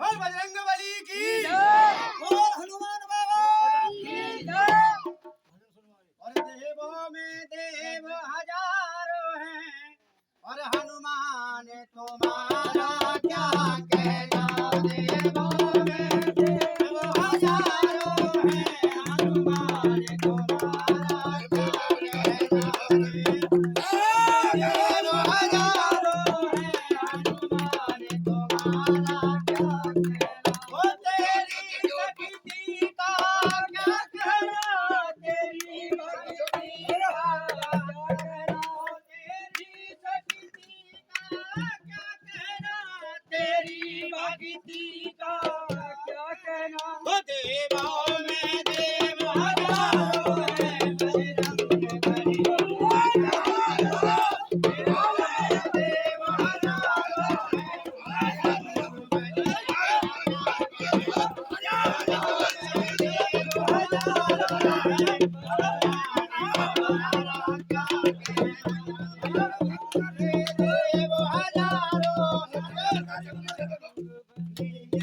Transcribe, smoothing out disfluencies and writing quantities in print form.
और बजरंग बली की जय। और हनुमान बाबा की जय। और देवों में देव हजारों हैं और हनुमान तुम्हारा क्या कहना। देवों में देव हजारों हैं हनुमान तुम्हारा क्या कहना। देव हजारों हैं हनुमान तुम्हारा क्या कहना। ओ तेरी शक्ति का क्या कहना। तेरी भक्ति का क्या कहना। तेरी शक्ति का क्या कहना। तेरी भक्ति का क्या कहना। ओ देवों में देव हजारों हैं बजरंग बली हजारों। देवों में देव हजारों हैं बजरंग बली देव हजारों